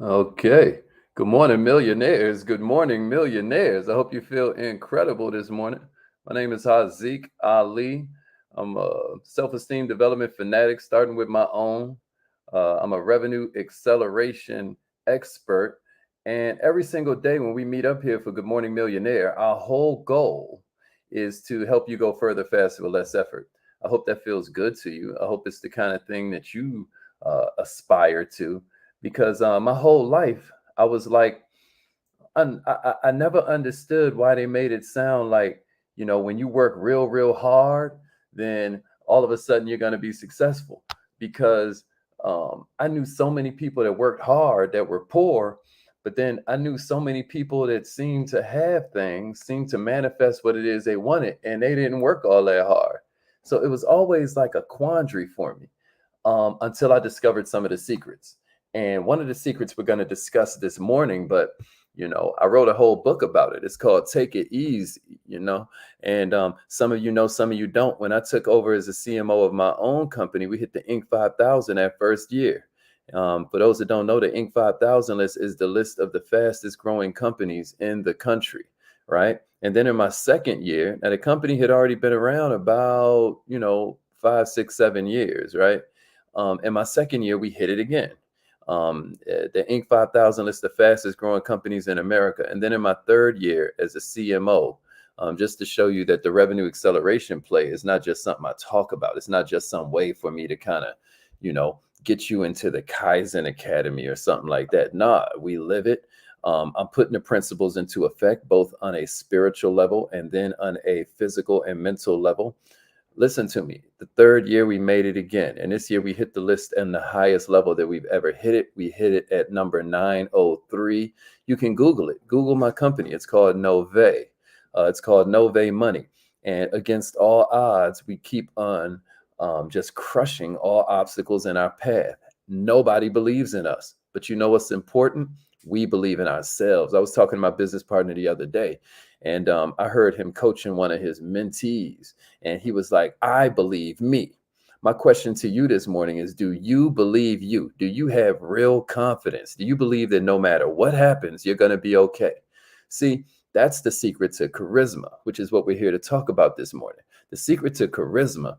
Okay. Good morning, millionaires. Good morning, millionaires. I hope you feel incredible this morning. My name is Haziq Ali. I'm a self-esteem development fanatic, starting with my own. I'm a revenue acceleration expert. And every single day when we meet up here for Good Morning Millionaire, our whole goal is to help you go further, faster, with less effort. I hope that feels good to you. I hope it's the kind of thing that you aspire to because my whole life I was like, I never understood why they made it sound like, when you work real, real hard, then all of a sudden you're going to be successful. Because I knew so many people that worked hard that were poor, but then I knew so many people that seemed to have things, seemed to manifest what it is they wanted, and they didn't work all that hard. So it was always like a quandary for me until I discovered some of the secrets. And one of the secrets we're going to discuss this morning, but I wrote a whole book about it. It's called Take It Easy. And some of you know, some of you don't. When I took over as a CMO of my own company, we hit the Inc. 5000 that first year. For those that don't know, the Inc. 5000 list is the list of the fastest growing companies in the country, right? And then in my second year, now the company had already been around about, 5, 6, 7 years, right? In my second year, we hit it again. The Inc. 5000 lists the fastest growing companies in America. And then in my third year as a CMO, just to show you that the revenue acceleration play is not just something I talk about. It's not just some way for me to kind of, get you into the Kaizen Academy or something like that. Nah, we live it. I'm putting the principles into effect, both on a spiritual level and then on a physical and mental level. Listen to me. The third year we made it again. And this year we hit the list in the highest level that we've ever hit it. We hit it at number 903. You can Google it. Google my company. It's called Nove. It's called Nove Money. And against all odds, we keep on just crushing all obstacles in our path. Nobody believes in us. But you know what's important? We believe in ourselves. I was talking to my business partner the other day, and I heard him coaching one of his mentees, and he was like, I believe me. My question to you this morning is, do you believe you? Do you have real confidence? Do you believe that no matter what happens, you're going to be okay? See, that's the secret to charisma, which is what we're here to talk about this morning. The secret to charisma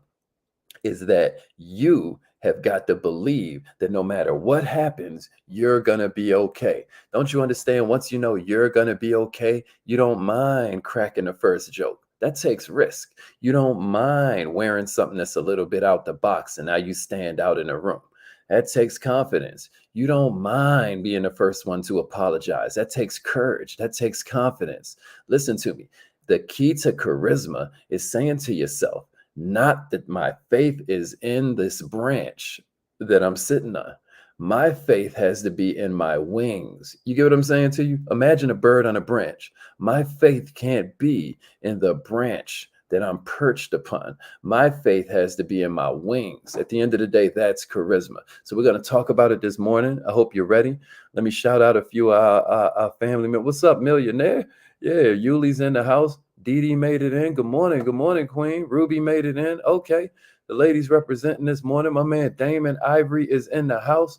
is that you have got to believe that no matter what happens, you're going to be okay. Don't you understand? Once you know you're going to be okay, you don't mind cracking the first joke. That takes risk. You don't mind wearing something that's a little bit out the box and now you stand out in a room. That takes confidence. You don't mind being the first one to apologize. That takes courage. That takes confidence. Listen to me. The key to charisma is saying to yourself, not that my faith is in this branch that I'm sitting on. My faith has to be in my wings. You get what I'm saying to you? Imagine a bird on a branch. My faith can't be in the branch that I'm perched upon. My faith has to be in my wings. At the end of the day, that's charisma. So we're going to talk about it this morning. I hope you're ready. Let me shout out a few of our family members. What's up, millionaire? Yeah, Yuli's in the house. Dee Dee made it in. Good morning. Good morning, Queen. Ruby made it in. Okay. The ladies representing this morning. My man Damon Ivory is in the house.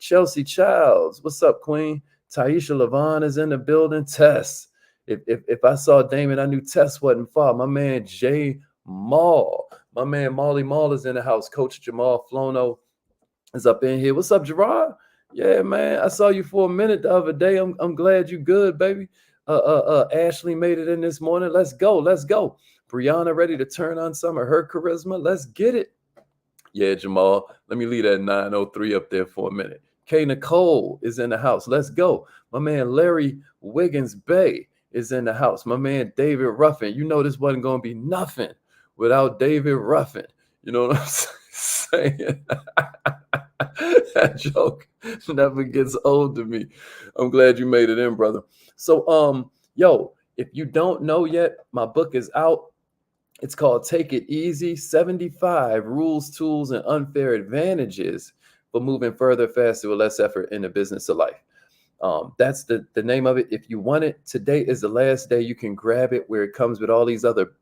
Chelsea Childs. What's up, Queen? Taisha Levon is in the building. Tess. If I saw Damon, I knew Tess wasn't far. My man Jay Mall. My man Molly Mall is in the house. Coach Jamal Flono is up in here. What's up, Gerard? Yeah, man. I saw you for a minute the other day. I'm glad you good, baby. Ashley made it in this morning. Let's go. Let's go. Brianna ready to turn on some of her charisma. Let's get it. Yeah, Jamal. Let me leave that 903 up there for a minute. K Nicole is in the house. Let's go. My man Larry Wiggins Bay is in the house. My man David Ruffin. You know this wasn't going to be nothing without David Ruffin. You know what I'm saying? That joke never gets old to me. I'm glad you made it in, brother. So, yo, if you don't know yet, my book is out. It's called Take It Easy, 75 Rules, Tools, and Unfair Advantages for Moving Further, Faster, with Less Effort in the Business of Life. That's the name of it. If you want it, today is the last day you can grab it, where it comes with all these other,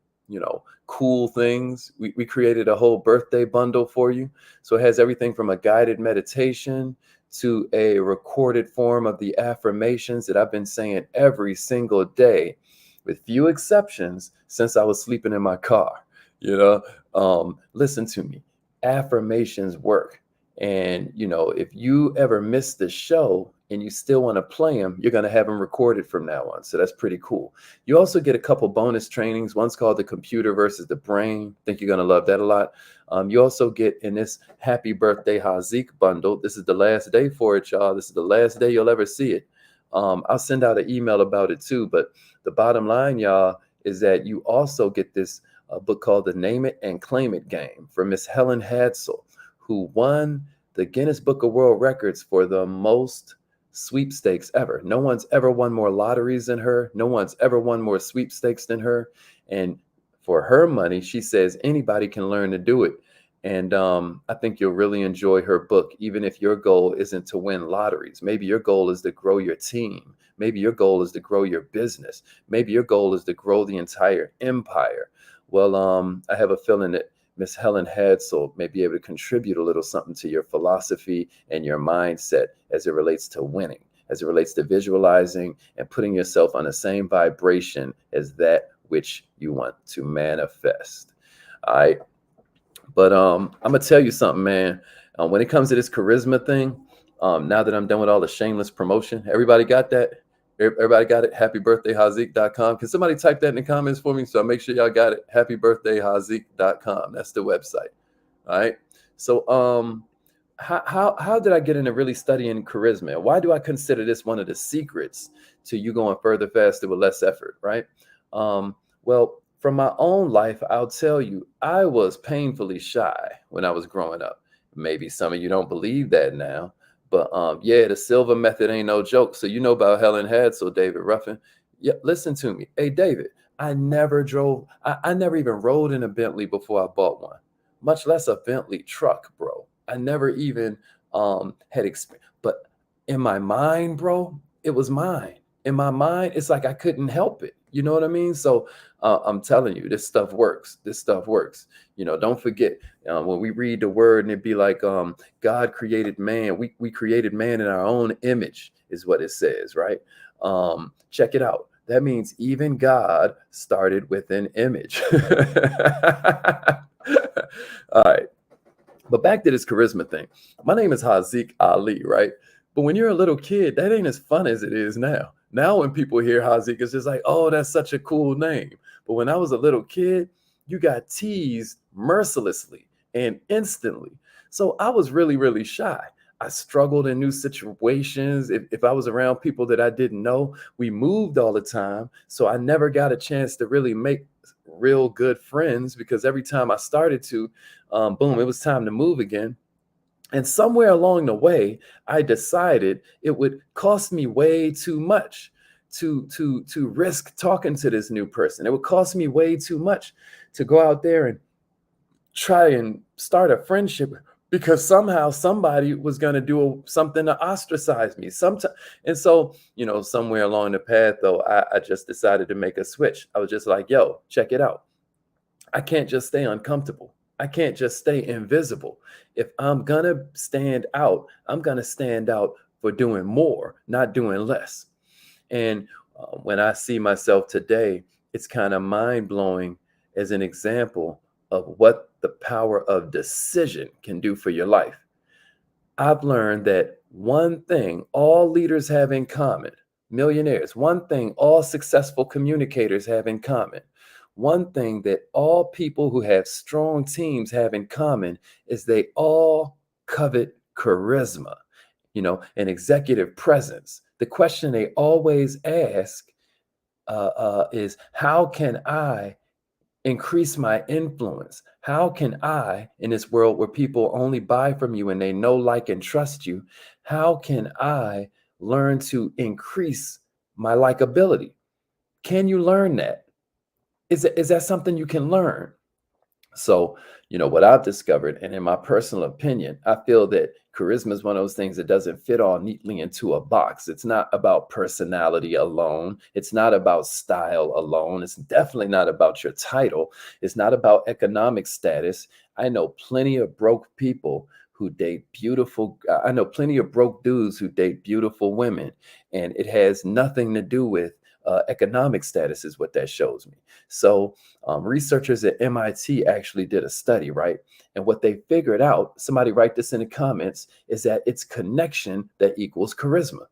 cool things. We created a whole birthday bundle for you. So it has everything from a guided meditation to a recorded form of the affirmations that I've been saying every single day, with few exceptions, since I was sleeping in my car. You know, listen to me. Affirmations work. And, if you ever miss the show and you still want to play them, you're going to have them recorded from now on. So that's pretty cool. You also get a couple bonus trainings. One's called the computer versus the brain. I think you're going to love that a lot. You also get in this Happy Birthday Hazik bundle. This is the last day for it, y'all. This is the last day you'll ever see it. I'll send out an email about it too. But the bottom line, y'all, is that you also get this book called The Name It and Claim It Game from Miss Helen Hadsell, who won the Guinness Book of World Records for the most sweepstakes ever. No one's ever won more lotteries than her. No one's ever won more sweepstakes than her. And for her money, she says anybody can learn to do it. And I think you'll really enjoy her book, even if your goal isn't to win lotteries. Maybe your goal is to grow your team. Maybe your goal is to grow your business. Maybe your goal is to grow the entire empire. Well, I have a feeling that Miss Helen Hadsell may be able to contribute a little something to your philosophy and your mindset as it relates to winning, as it relates to visualizing and putting yourself on the same vibration as that which you want to manifest. All right. But I'm gonna tell you something, man. When it comes to this charisma thing, now that I'm done with all the shameless promotion, everybody got that? Everybody got it? happybirthdayhazik.com. Can somebody type that in the comments for me? So I make sure y'all got it. happybirthdayhazik.com. That's the website. All right. So how did I get into really studying charisma? Why do I consider this one of the secrets to you going further, faster with less effort? Right. Well, from my own life, I'll tell you, I was painfully shy when I was growing up. Maybe some of you don't believe that now. But yeah, the Silva method ain't no joke. So you know about Helen Hadsell, David Ruffin. Yeah, listen to me. Hey, David, I never drove, I never even rode in a Bentley before I bought one, much less a Bentley truck, bro. I never even had experience. But in my mind, bro, it was mine. In my mind, it's like I couldn't help it. You know what I mean? So I'm telling you, this stuff works. This stuff works. Don't forget when we read the word and it be like God created man. We created man in our own image is what it says, right? Check it out. That means even God started with an image. All right. But back to this charisma thing. My name is Hazik Ali, right? But when you're a little kid, that ain't as fun as it is now. Now when people hear Hazik, it's just like, oh, that's such a cool name. But when I was a little kid, you got teased mercilessly and instantly. So I was really, really shy. I struggled in new situations. If I was around people that I didn't know, we moved all the time. So I never got a chance to really make real good friends because every time I started to, boom, it was time to move again. And somewhere along the way, I decided it would cost me way too much to risk talking to this new person. It would cost me way too much to go out there and try and start a friendship because somehow somebody was going to do something to ostracize me. And so, somewhere along the path, though, I just decided to make a switch. I was just like, yo, check it out. I can't just stay uncomfortable. I can't just stay invisible. If I'm going to stand out, I'm going to stand out for doing more, not doing less. And when I see myself today, it's kind of mind blowing as an example of what the power of decision can do for your life. I've learned that one thing all leaders have in common, millionaires, one thing all successful communicators have in common, one thing that all people who have strong teams have in common is they all covet charisma, and executive presence. The question they always ask is, how can I increase my influence? How can I, in this world where people only buy from you and they know, like, and trust you, how can I learn to increase my likability? Can you learn that? Is that something you can learn? So, what I've discovered, and in my personal opinion, I feel that charisma is one of those things that doesn't fit all neatly into a box. It's not about personality alone. It's not about style alone. It's definitely not about your title. It's not about economic status. I know plenty of broke people who date beautiful. I know plenty of broke dudes who date beautiful women, and it has nothing to do with economic status, is what that shows me. So, researchers at MIT actually did a study, right? And what they figured out, somebody write this in the comments, is that it's connection that equals charisma.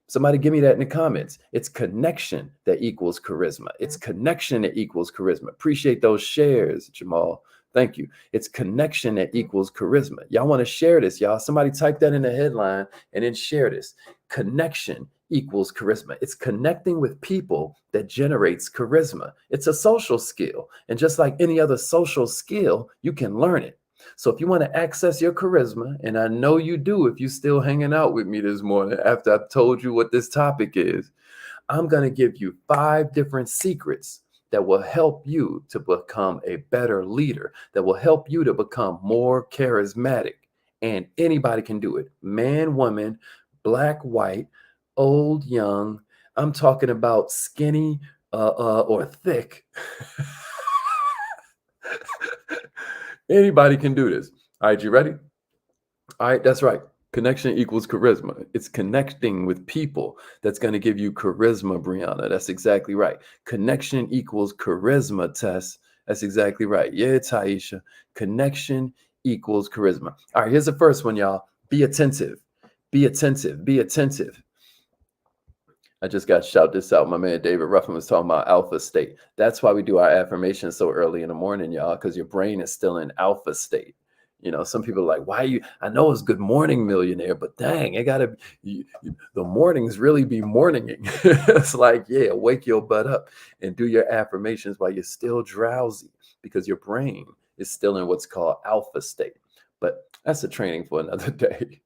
Somebody give me that in the comments. It's connection that equals charisma. It's connection that equals charisma. Appreciate those shares, Jamal. Thank you. It's connection that equals charisma. Y'all want to share this, y'all. Somebody type that in the headline and then share this. Connection equals charisma. It's connecting with people that generates charisma. It's a social skill. And just like any other social skill, you can learn it. So if you want to access your charisma, and I know you do if you're still hanging out with me this morning after I've told you what this topic is, I'm going to give you 5 different secrets that will help you to become a better leader, that will help you to become more charismatic. And anybody can do it. Man, woman, black, white, old, young. I'm talking about skinny or thick. Anybody can do this. All right, you ready? All right, that's right. Connection equals charisma. It's connecting with people that's going to give you charisma, Brianna. That's exactly right. Connection equals charisma, Tess. That's exactly right. Yeah, Taisha. Connection equals charisma. All right, here's the first one, y'all. Be attentive. Be attentive. Be attentive. I just got to shout this out. My man David Ruffin was talking about alpha state. That's why we do our affirmations so early in the morning, y'all, because your brain is still in alpha state. You know, some people are like, why you? I know it's good morning, millionaire, but dang, it gotta the mornings really be morninging. It's like, yeah, wake your butt up and do your affirmations while you're still drowsy because your brain is still in what's called alpha state. But that's a training for another day.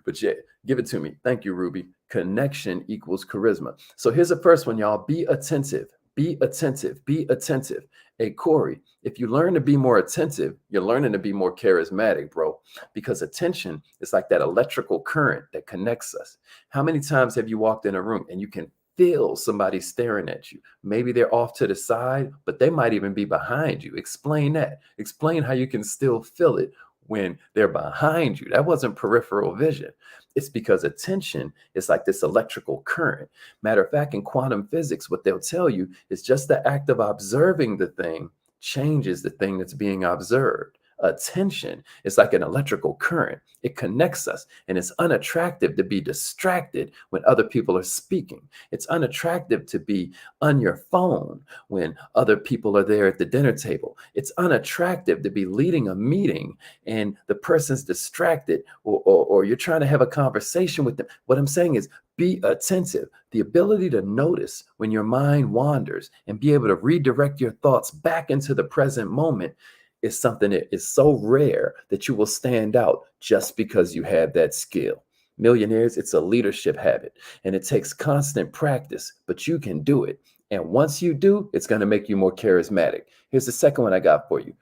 But yeah, give it to me. Thank you, Ruby. Connection equals charisma. So here's the first one, y'all. Be attentive. Be attentive. Be attentive. Hey, Corey, if you learn to be more attentive, you're learning to be more charismatic, bro. Because attention is like that electrical current that connects us. How many times have you walked in a room and you can feel somebody staring at you? Maybe they're off to the side, but they might even be behind you. Explain that. Explain how you can still feel it when they're behind you. That wasn't peripheral vision. It's because attention is like this electrical current. Matter of fact, in quantum physics, what they'll tell you is just the act of observing the thing changes the thing that's being observed. Attention is like an electrical current. It connects us, and it's unattractive to be distracted when other people are speaking. It's unattractive to be on your phone when other people are there at the dinner table. It's unattractive to be leading a meeting and the person's distracted, or you're trying to have a conversation with them. What I'm saying is be attentive. The ability to notice when your mind wanders and be able to redirect your thoughts back into the present moment is something that is so rare that you will stand out just because you have that skill. Millionaires, it's a leadership habit and it takes constant practice, but you can do it. And once you do, it's going to make you more charismatic. Here's the second one I got for you.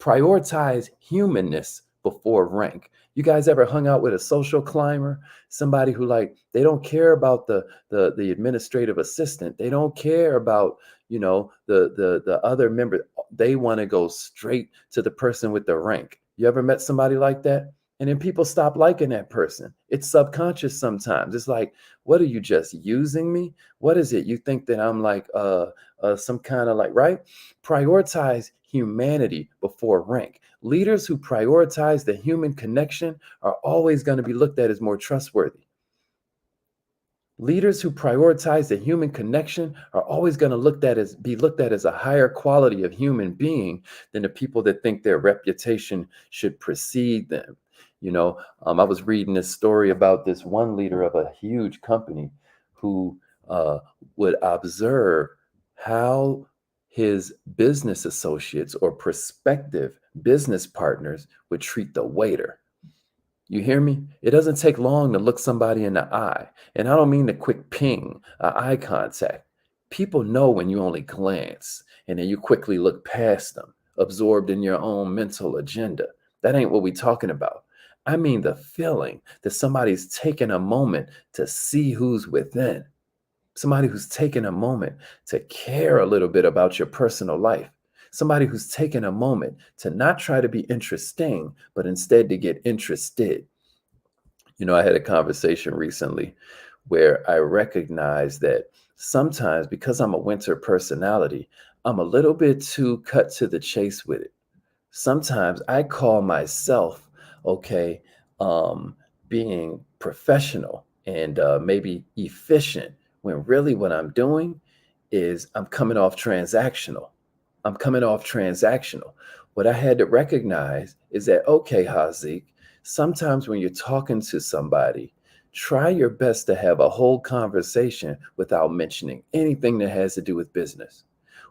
Prioritize humanness before rank. You guys ever hung out with a social climber? Somebody who, like, they don't care about the administrative assistant. They don't care about, you know, the other member. They want to go straight to the person with the rank. You ever met somebody like that? And then people stop liking that person. It's subconscious sometimes. It's like, what are you, just using me? What is it? You think that I'm like some kind of like, right? Prioritize humanity before rank. Leaders who prioritize the human connection are always going to be looked at as more trustworthy. Leaders who prioritize the human connection are always going to be looked at as a higher quality of human being than the people that think their reputation should precede them. You know, I was reading this story about this one leader of a huge company who would observe how his business associates or prospective business partners would treat the waiter. You hear me? It doesn't take long to look somebody in the eye. And I don't mean the quick ping, eye contact. People know when you only glance and then you quickly look past them, absorbed in your own mental agenda. That ain't what we're talking about. I mean the feeling that somebody's taking a moment to see who's within. Somebody who's taking a moment to care a little bit about your personal life. Somebody who's taken a moment to not try to be interesting, but instead to get interested. I had a conversation recently where I recognized that sometimes because I'm a winter personality, I'm a little bit too cut to the chase with it. Sometimes I call myself, okay, being professional and maybe efficient, when really what I'm doing is I'm coming off transactional. I'm coming off transactional. What I had to recognize is that, okay, Hazik, sometimes when you're talking to somebody, try your best to have a whole conversation without mentioning anything that has to do with business.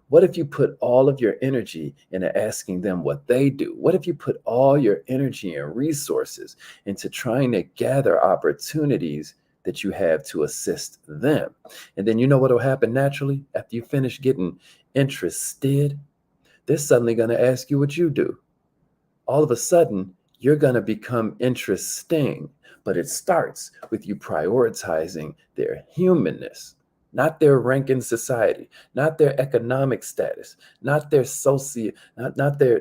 What if you put all of your energy into asking them what they do? What if you put all your energy and resources into trying to gather opportunities that you have to assist them? And then you know what will happen naturally after you finish getting interested? They're suddenly going to ask you what you do. All of a sudden, you're going to become interesting. But it starts with you prioritizing their humanness, not their rank in society, not their economic status, not their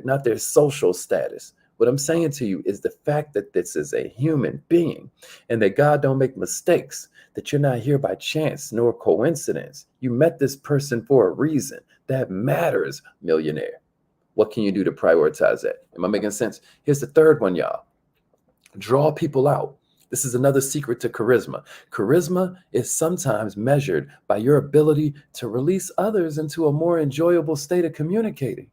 not their social status. What I'm saying to you is the fact that this is a human being and that God don't make mistakes, that you're not here by chance nor coincidence. You met this person for a reason. That matters, millionaire. What can you do to prioritize that? Am I making sense? Here's the third one, y'all. Draw people out. This is another secret to charisma. Charisma is sometimes measured by your ability to release others into a more enjoyable state of communicating.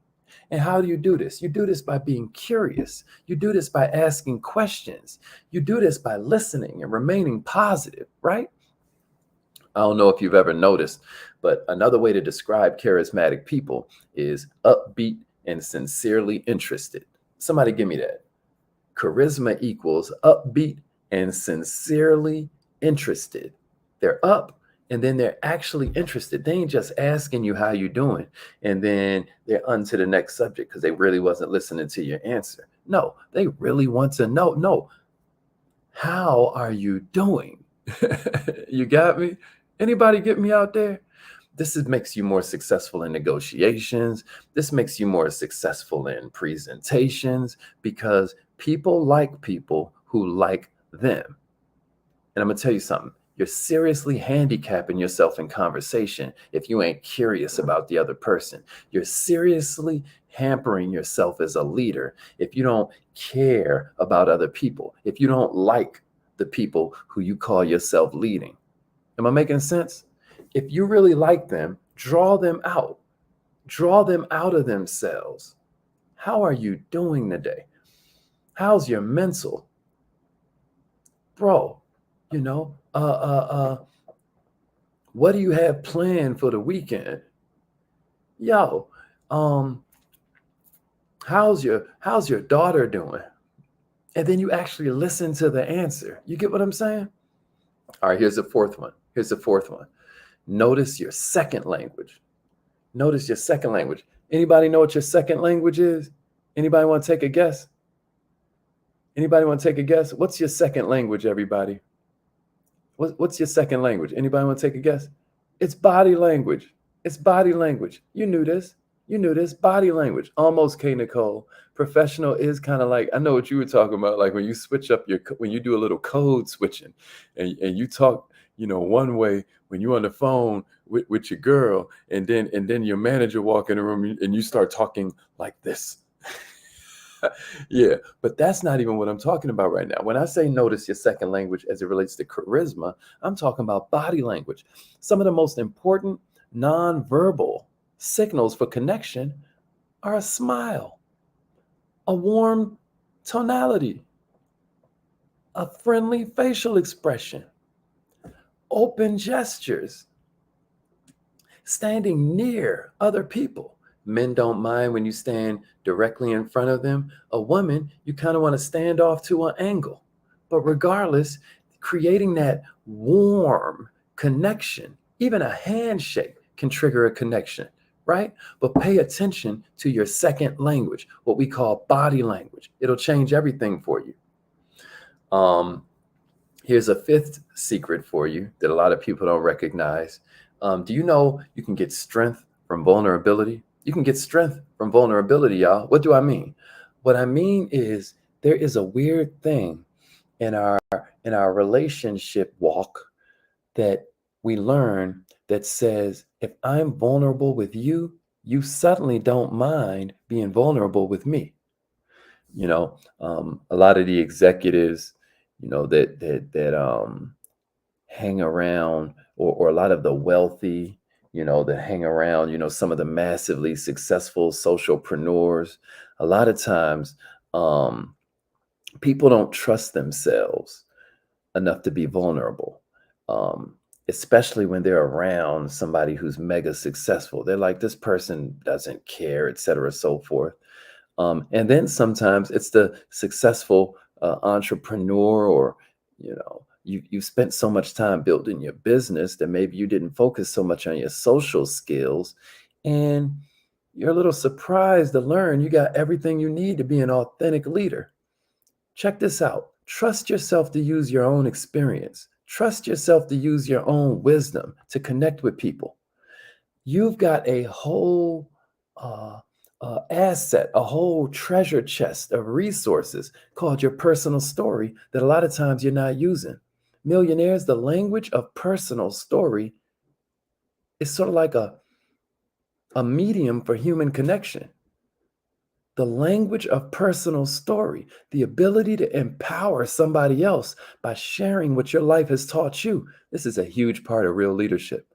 And how do you do this? You do this by being curious. You do this by asking questions. You do this by listening and remaining positive, right? I don't know if you've ever noticed, but another way to describe charismatic people is upbeat and sincerely interested. Somebody give me that. Charisma equals upbeat and sincerely interested. They're up and then they're actually interested. They ain't just asking you how you doing and then they're on to the next subject because they really wasn't listening to your answer. No, they really want to know. No, how are you doing? You got me? Anybody get me out there? Makes you more successful in negotiations. This makes you more successful in presentations because people like people who like them. And I'm going to tell you something. You're seriously handicapping yourself in conversation if you ain't curious about the other person. You're seriously hampering yourself as a leader if you don't care about other people, if you don't like the people who you call yourself leading. Am I making sense? If you really like them, draw them out. Draw them out of themselves. How are you doing today? How's your mental? Bro, what do you have planned for the weekend? Yo, how's your daughter doing? And then you actually listen to the answer. You get what I'm saying? All right, here's the fourth one. Notice your second language. Notice your second language. Anybody know what your second language is? Anybody want to take a guess? What's your second language, everybody? What's your second language? Anybody want to take a guess? It's body language. It's body language. You knew this. Body language. Almost K. Nicole. Professional is kind of like, I know what you were talking about, like when you switch up when you do a little code switching and you talk, one way when you're on the phone with your girl and then your manager walk in the room and you start talking like this. Yeah, but that's not even what I'm talking about right now. When I say notice your second language as it relates to charisma, I'm talking about body language. Some of the most important nonverbal signals for connection are a smile, a warm tonality, a friendly facial expression, open gestures, standing near other people. Men don't mind when you stand directly in front of them. A woman, you kind of want to stand off to an angle. But regardless, creating that warm connection, even a handshake can trigger a connection, right? But pay attention to your second language, what we call body language. It'll change everything for you. Here's a fifth secret for you that a lot of people don't recognize. Do you know you can get strength from vulnerability? You can get strength from vulnerability, y'all. What do I mean? What I mean is there is a weird thing in our relationship walk that we learn that says if I'm vulnerable with you, you suddenly don't mind being vulnerable with me. A lot of the executives, that hang around, or a lot of the wealthy, that hang around, some of the massively successful socialpreneurs. A lot of times, um, people don't trust themselves enough to be vulnerable, um, especially when they're around somebody who's mega successful. They're like, this person doesn't care, et cetera, so forth. And then sometimes it's the successful entrepreneur, or you spent so much time building your business that maybe you didn't focus so much on your social skills, and you're a little surprised to learn you got everything you need to be an authentic leader. Check this out. Trust yourself to use your own experience. Trust yourself to use your own wisdom to connect with people. You've got a whole uh, asset, a whole treasure chest of resources called your personal story that a lot of times you're not using. Millionaires, the language of personal story is sort of like a medium for human connection. The language of personal story, the ability to empower somebody else by sharing what your life has taught you. This is a huge part of real leadership.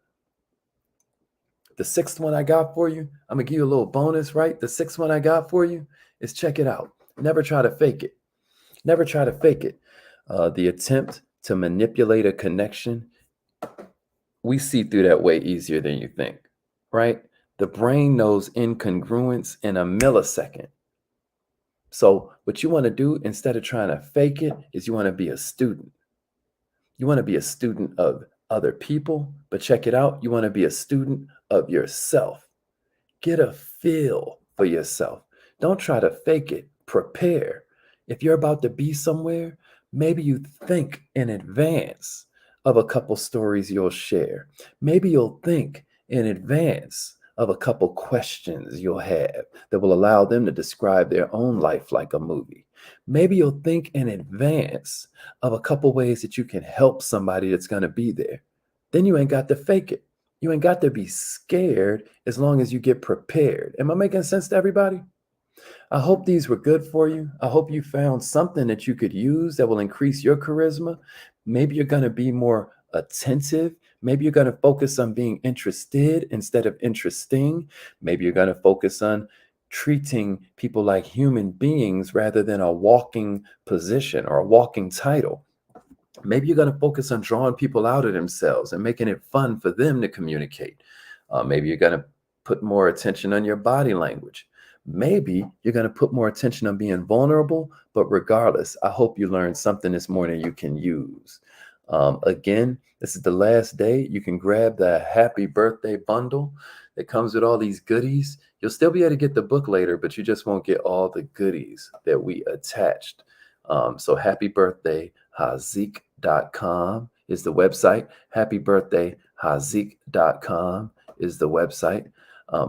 The sixth one I got for you, I'm going to give you a little bonus, right? The sixth one I got for you is, check it out. Never try to fake it. Never try to fake it. The attempt to manipulate a connection, we see through that way easier than you think, right? The brain knows incongruence in a millisecond. So what you want to do, instead of trying to fake it, is you want to be a student. You want to be a student of other people, but check it out. You want to be a student of yourself. Get a feel for yourself. Don't try to fake it. Prepare. If you're about to be somewhere, maybe you think in advance of a couple stories you'll share. Maybe you'll think in advance of a couple questions you'll have that will allow them to describe their own life like a movie. Maybe you'll think in advance of a couple ways that you can help somebody that's going to be there. Then you ain't got to fake it. You ain't got to be scared as long as you get prepared. Am I making sense to everybody? I hope these were good for you. I hope you found something that you could use that will increase your charisma. Maybe you're going to be more attentive. Maybe you're going to focus on being interested instead of interesting. Maybe you're going to focus on treating people like human beings rather than a walking position or a walking title. Maybe you're going to focus on drawing people out of themselves and making it fun for them to communicate. Maybe you're going to put more attention on your body language. Maybe you're going to put more attention on being vulnerable, but regardless, I hope you learned something this morning you can use. Again, this is the last day. You can grab the happy birthday bundle that comes with all these goodies. You'll still be able to get the book later, but you just won't get all the goodies that we attached. So happy birthday, Hazik.com is the website. Happy birthday, Hazik.com is the website.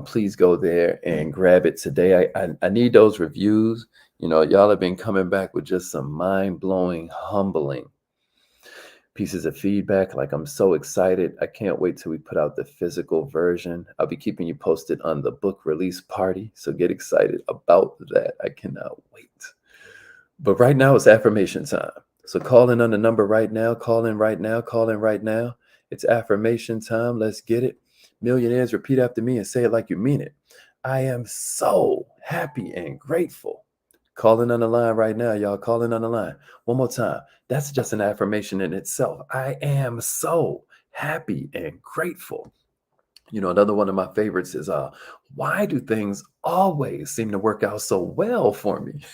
Please go there and grab it today. I need those reviews. Y'all have been coming back with just some mind-blowing, humbling pieces of feedback. Like, I'm so excited. I can't wait till we put out the physical version. I'll be keeping you posted on the book release party. So get excited about that. I cannot wait. But right now it's affirmation time. So call in on the number right now. Call in right now. Call in right now. It's affirmation time. Let's get it. Millionaires, repeat after me and say it like you mean it. I am so happy and grateful. Call in on the line right now, y'all. Call in on the line. One more time. That's just an affirmation in itself. I am so happy and grateful. Another one of my favorites is, why do things always seem to work out so well for me?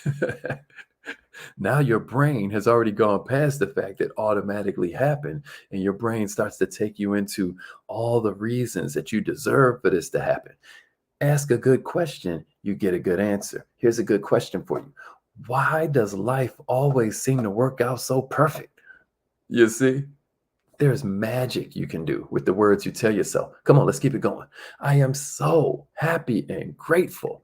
Now your brain has already gone past the fact that automatically happened, and your brain starts to take you into all the reasons that you deserve for this to happen. Ask a good question, you get a good answer. Here's a good question for you. Why does life always seem to work out so perfect? You see? There's magic you can do with the words you tell yourself. Come on, let's keep it going. I am so happy and grateful